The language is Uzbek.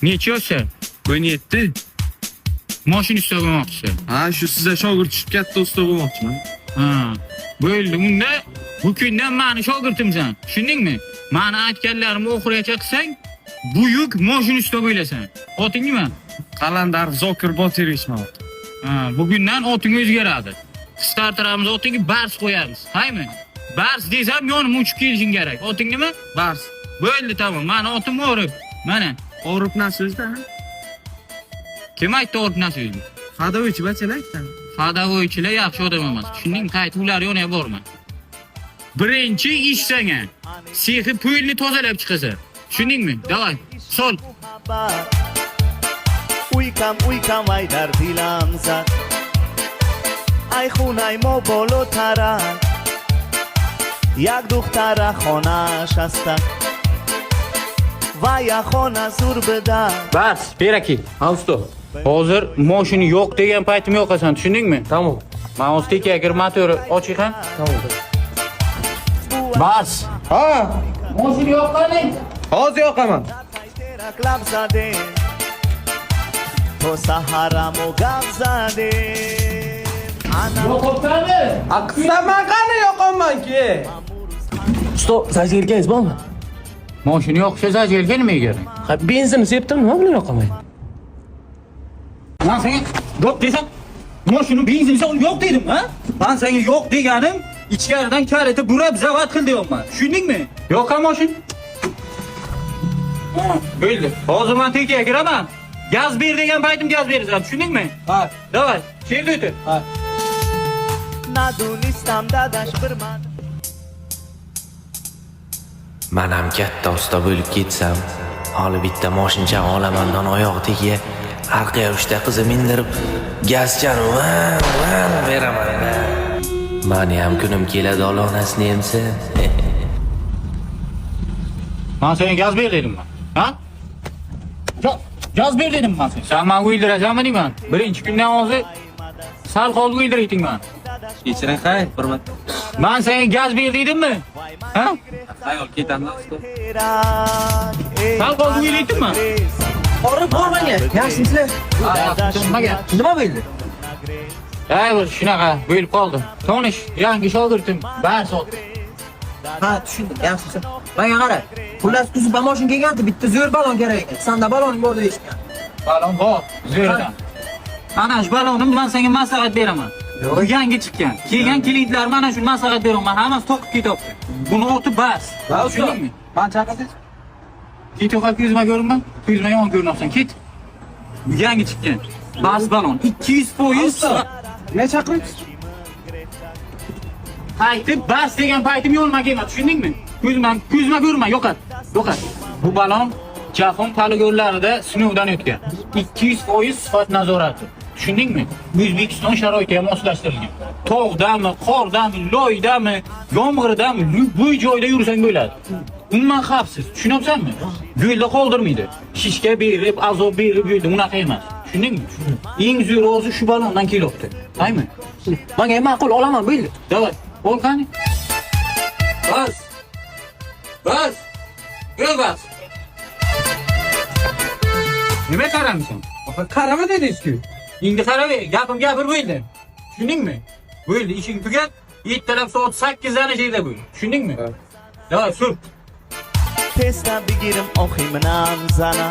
Necha yoshsan? 17. Mashinista bo'lmoqchisan. Ha, shu sizga shogird tushib katta usta bo'lmoqchiman. Ha. Bo'ldi. Unda bu kundan meni shogirdimsan. Tushundingmi? Meni aytganlarimni oxirigacha qilsang, buyuk mashinista bo'lasan. Oting nima? Qalandar Zokir Botirovich. Ha, bugundan oting o'zgaradi. Qisqartiramiz otingga bars qo'yamiz. Haymi? Bars desam yonimga uchib kelishing kerak. Oting nima? Bars. Bo'ldi, tamom. Meni otim O'rib. Mana. O'rib nasozda? Kim aytdi O'rib nasozda? Haydovchi bachalar aytdi. Haydovchilar yaxshi odam emas. Tushunding? Qaytuvlar yonga borma. Birinchi ish senga. Sexi pulni tozalab chiqasan. Tushundingmi? Davay. Sol. uykam ay dar dilam zad ay khunay mo bolotara yak duxtara xonash asta va ya xona zur beda. Bas, beraki. Usta. Hozir mashina yo'q degan paytim yo'q ekan, tushundingmi? Tamam. Men o'zga kir motori ochiq ham. Tamam. Bas. Ha, Mashina yo'q qani? hozir yoqaman. Tera klab zade to sahara mo gab zade Yo'qotadi. Aqsaman qani yoqamanki. Usta, zajelgangiz bormi? Mashina yo'qsa zajelga nima kerak? Ha, benzin sepdim, nima bilan yoqaman? Men senga yo'q desam, mashina benzinsa yo'q dedim, ha? Men senga yo'q deganim, ichkaridan kareta burab zavod qil deyapman. Tushundingmi? Yo'q ham mashina. Bo'ldi. Hozir men tekiga kiraman. Gaz ber degan paytim gaz berasan, tushundingmi? Ha, Davay, cherda o'tir. ha. nadunistam dadash bir man Men ham katta usta bo'lib ketsam, hali bitta mashincha olamandan oyoq tegiga arqaga 3 ta qizni mindirib, gazchani van beraman. Meni ham kunim keladi olonasini emsin. Men senga gaz ber dedim men. Ha? Gaz ber dedim men senga. Sen men o'ldirasanmi deyman? Birinchi kundan hozir sal qoldi o'ldirding men. Kechiring, xayr, hurmat. Men senga gaz ber dedimmi? Ha? Ayol ketadi usta. Sal qoldi o'ldiraydimmi? Borib bormanga. Yaxshimisizlar? Nimaga? Nima bo'ldi? Bir shunaqa bo'lib qoldi. Tonish, yangi shogirdim. Bars ot. Ha, tushundim. Yaxshisi. Menga qara. Xullas kuzib mashina kelgandi, bitta zo'r balon kerak ekan. Sanda baloning bor deb eshitgan. Balon bor, zo'rdan. Ana shu balonni men senga maslahat beraman. Bu yangi chiqqan. Kelgan klientlar mana shu maslahat beraman. Hammasi to'qib ketyapti. Buni o'tib bas. Tushundingmi? Men chaqirasiz? Ket yo'q, ko'zma ko'rinma. Ko'zma yomon ko'rinapsan. Ket. Yangi chiqqan. Bas balon 200%. Ne chaqiryapsiz? Qaytib bas degan paytim yo'lma kelma, tushundingmi? Ko'zma ko'rma, yo'qat. Yo'qat. Bu balon Jahon poligonlarida sinovdan o'tgan. 200% sifat nazorati. Tushundingmi? O'zbekiston sharoitiga moslashtirilgan. Tog'dami, qordami, loydami, yomg'irdami, bu joyda yursang bo'ladi. Umuman xavfsiz. Tushunyapsanmi? Yo'lda qoldirmaydi. Shishga berib, azob berib yo'lda unaqa emas. Tushundingmi? Eng zo'r o'zi shu balondan kelyapti. Aymi? Menga ma'qul olaman, bo'ldi. Davay, ol qani? Bas. Bas. Yo'l bas. Nima qaramsan? Qarama dedingiz-ku. Endi qarab, gapir bo'ldi. Tushundingmi? Bo'ldi, ishing tugat. Ertalab soat 8 da joyda bo'l. Tushundingmi? Davay, sur. testa bigirim oximnam zana